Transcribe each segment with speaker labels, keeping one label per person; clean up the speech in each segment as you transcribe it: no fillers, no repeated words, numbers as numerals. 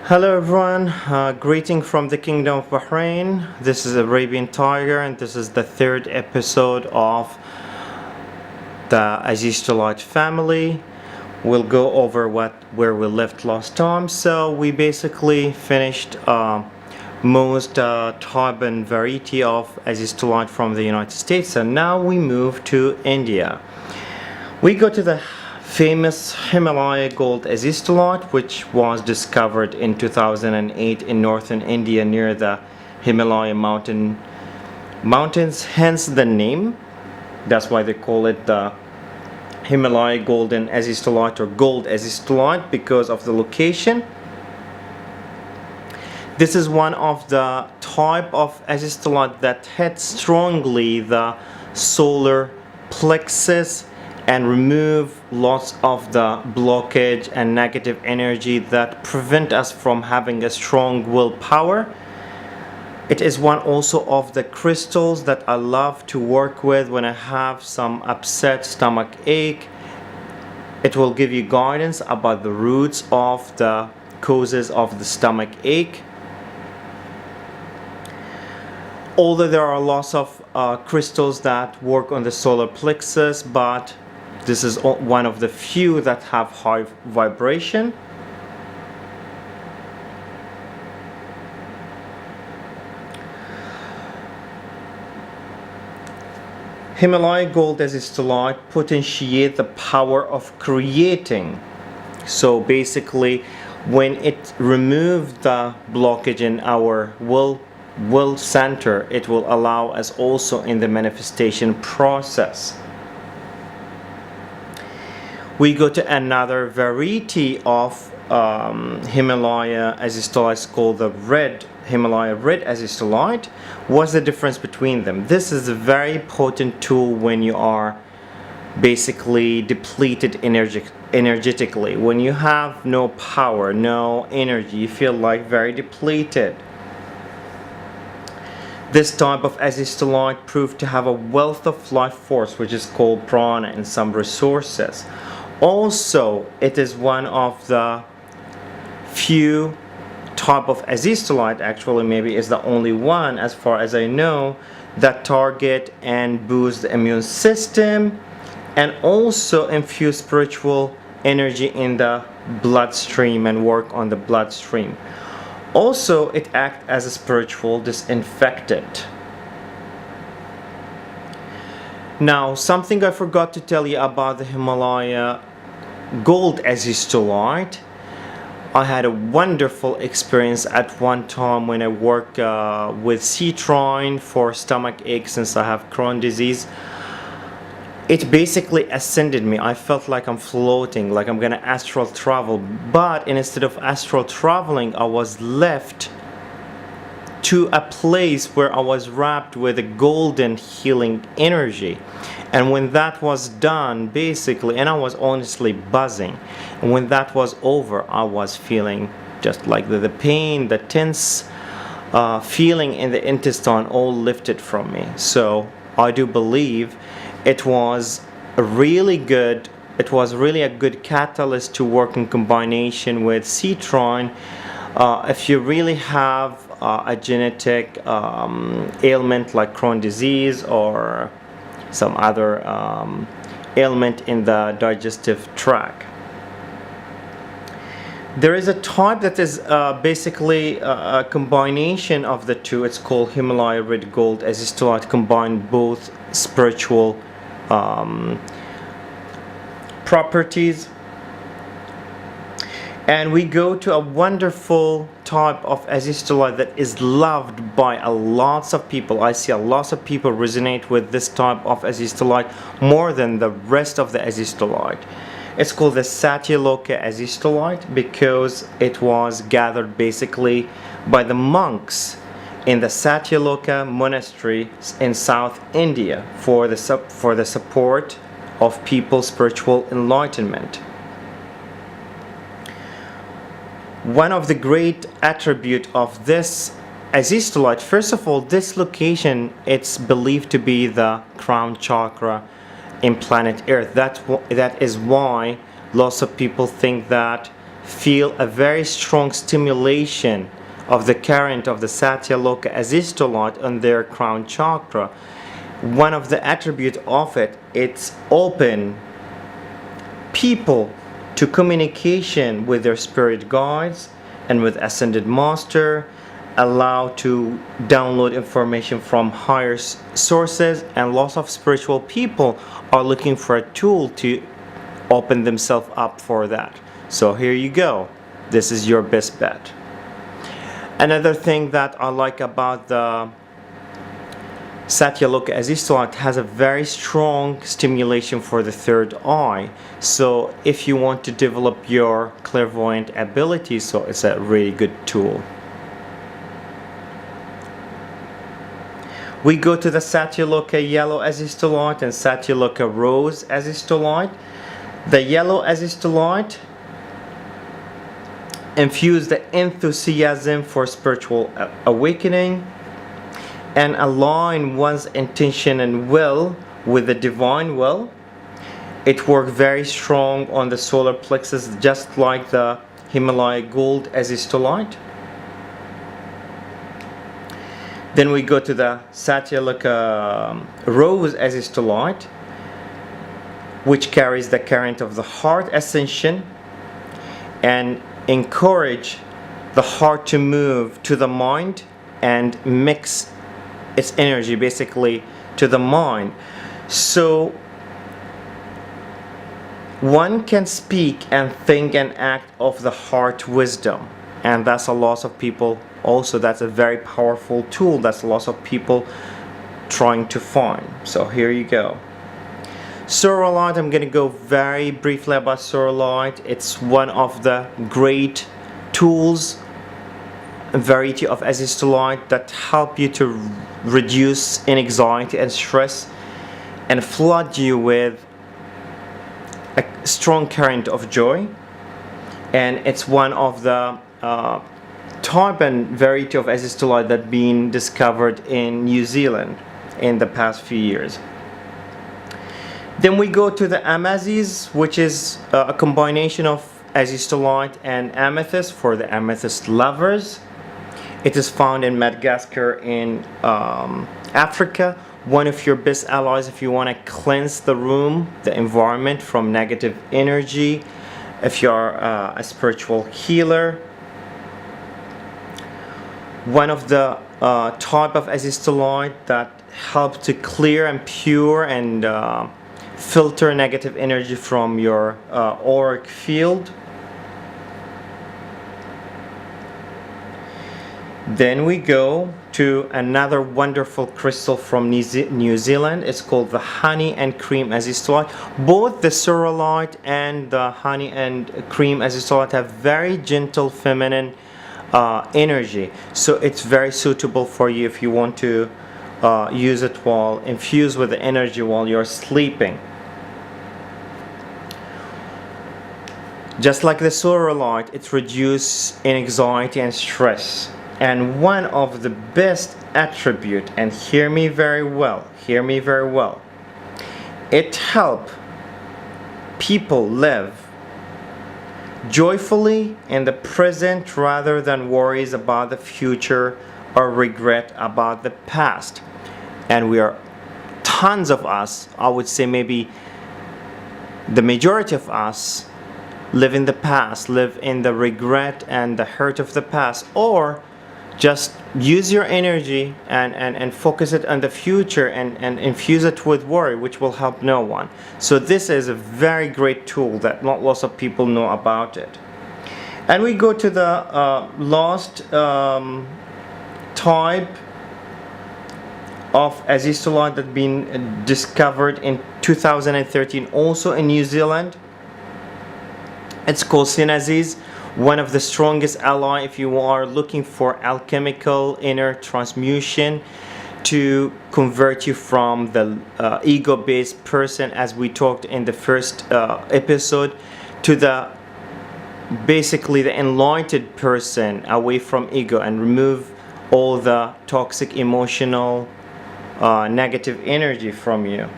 Speaker 1: Hello everyone, greeting from the Kingdom of Bahrain. This is Arabian Tiger and this is the third episode of the Azeztulite family. We'll go over where we left last time. So we basically finished most type and variety of Azeztulite from the United States, and now we move to India. We go to the famous Himalaya gold azeztulite, which was discovered in 2008 in northern India near the Himalaya mountains, hence the name. That's why they call it the Himalaya golden azeztulite or gold azeztulite, because of the location. This is one of the type of azeztulite that hits strongly the solar plexus and remove lots of the blockage and negative energy that prevent us from having a strong willpower. It is one also of the crystals that I love to work with when I have some upset stomach ache. It will give you guidance about the roots of the causes of the stomach ache. Although there are lots of crystals that work on the solar plexus, but this is one of the few that have high vibration. Himalaya gold azeztulite potentiate the power of creating. So basically, when it removes the blockage in our will center, it will allow us also in the manifestation process. We go to another variety of Himalaya azeztulite called the Himalaya red azeztulite. What's the difference between them? This is a very potent tool when you are basically depleted energetically. When you have no power, no energy, you feel like very depleted. This type of azeztulite proved to have a wealth of life force, which is called prana in some resources. Also, it is one of the few type of azeztulite, actually maybe is the only one as far as I know, that target and boost the immune system and also infuse spiritual energy in the bloodstream and work on the bloodstream. Also, it acts as a spiritual disinfectant. Now, something I forgot to tell you about the Himalaya gold azeztulite. I had a wonderful experience at one time when I worked with citrine for stomach ache since I have Crohn's disease. It basically ascended me. I felt like I'm floating, like I'm gonna astral travel. But instead of astral traveling, I was left to a place where I was wrapped with a golden healing energy. And when that was done, basically, and I was honestly buzzing, and when that was over, I was feeling just like the pain, the tense feeling in the intestine all lifted from me. So I do believe it was really a good catalyst to work in combination with citrine. If you really have a genetic ailment like Crohn's disease or some other ailment in the digestive tract. There is a type that is basically a combination of the two. It's called Himalaya red gold azeztulite, combine both spiritual properties. And we go to a wonderful type of azeztulite that is loved by a lots of people. I see a lot of people resonate with this type of azeztulite more than the rest of the azeztulite. It's called the Satyaloka azeztulite because it was gathered basically by the monks in the Satyaloka monastery in South India for the support of people's spiritual enlightenment. One of the great attributes of this azeztulite, first of all, this location, it's believed to be the crown chakra in planet Earth. That is why lots of people think that feel a very strong stimulation of the current of the Satyaloka Azeztulite on their crown chakra. One of the attributes of it, it's open people to communication with their spirit guides and with ascended master, allow to download information from higher sources, and lots of spiritual people are looking for a tool to open themselves up for that. So here you go. This is your best bet. Another thing that I like about the Satyaloka Azeztulite has a very strong stimulation for the third eye. So if you want to develop your clairvoyant ability, so it's a really good tool. We go to the Satyaloka Yellow Azeztulite and Satyaloka Rose Azeztulite. The Yellow Azeztulite infuse the enthusiasm for spiritual awakening and align one's intention and will with the divine will. It works very strong on the solar plexus, just like the Himalaya Gold Azeztulite. Then we go to the Satyaloka Rose Azeztulite, which carries the current of the heart ascension and encourage the heart to move to the mind and mix its energy basically to the mind. So one can speak and think and act of the heart wisdom, and that's a lot of people also, that's a very powerful tool that's a lot of people trying to find. So here you go. Sorolite, I'm going to go very briefly about Sorolite. It's one of the great tools, a variety of Azeztulite that help you to reduce anxiety and stress and flood you with a strong current of joy. And it's one of the type and variety of Azeztulite that been discovered in New Zealand in the past few years. Then we go to the Amazes, which is a combination of Azeztulite and amethyst for the amethyst lovers. It is found in Madagascar in Africa. One of your best allies if you want to cleanse the room, the environment from negative energy, if you're a spiritual healer. One of the type of Azeztulite that help to clear and pure and filter negative energy from your auric field. Then we go to another wonderful crystal from New Zealand. It's called the Honey and Cream Azeztulite. Both the Sorolite and the Honey and Cream Azeztulite have very gentle feminine energy. So it's very suitable for you if you want to use it while infused with the energy while you're sleeping. Just like the Sorolite, it reduces anxiety and stress. And one of the best attribute, and hear me very well, it helps people live joyfully in the present rather than worries about the future or regret about the past. And we are, tons of us, I would say maybe the majority of us, live in the past, live in the regret and the hurt of the past, or just use your energy and focus it on the future and infuse it with worry, which will help no one. So this is a very great tool that not lots of people know about it. And we go to the last type of Azeztulite that been discovered in 2013 also in New Zealand. It's called Sinazes, one of the strongest ally if you are looking for alchemical inner transmutation to convert you from the ego-based person, as we talked in the first episode, to the basically the enlightened person, away from ego, and remove all the toxic emotional negative energy from you.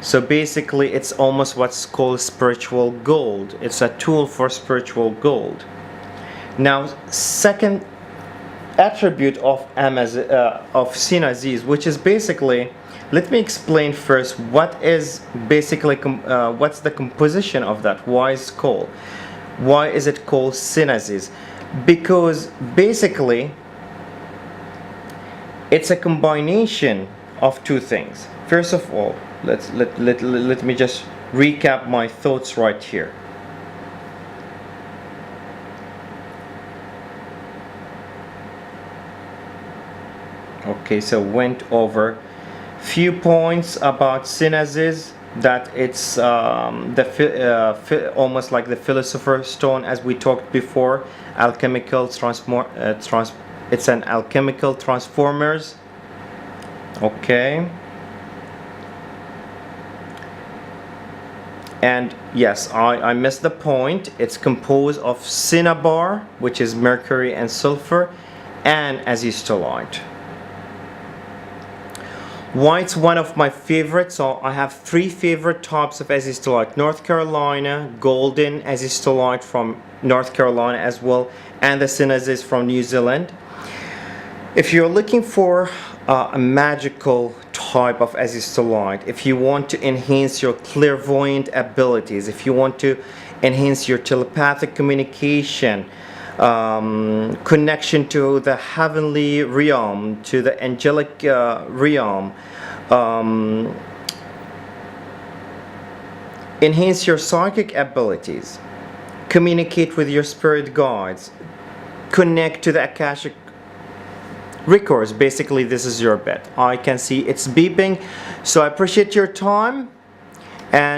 Speaker 1: So basically, it's almost what's called spiritual gold. It's a tool for spiritual gold. Now, second attribute of Sinaziz, which is basically, let me explain first what is basically what's the composition of that. Why is it called Sinaziz? Because basically it's a combination of two things. First of all, let me just recap my thoughts right here. Okay, so went over few points about Sinaziz, that it's almost like the philosopher's stone, as we talked before. It's an alchemical transformers. Okay. And yes, I missed the point. It's composed of cinnabar, which is mercury and sulfur, and azeztulite. Why it's one of my favorites? So I have three favorite types of azeztulite: North Carolina, golden azeztulite from North Carolina as well, and the Sinaziz from New Zealand. If you're looking for a magical type of azeztulite, if you want to enhance your clairvoyant abilities, if you want to enhance your telepathic communication, connection to the heavenly realm, to the angelic realm, enhance your psychic abilities, communicate with your spirit guides, connect to the Akashic records, basically this is your bet. I can see it's beeping, so I appreciate your time, and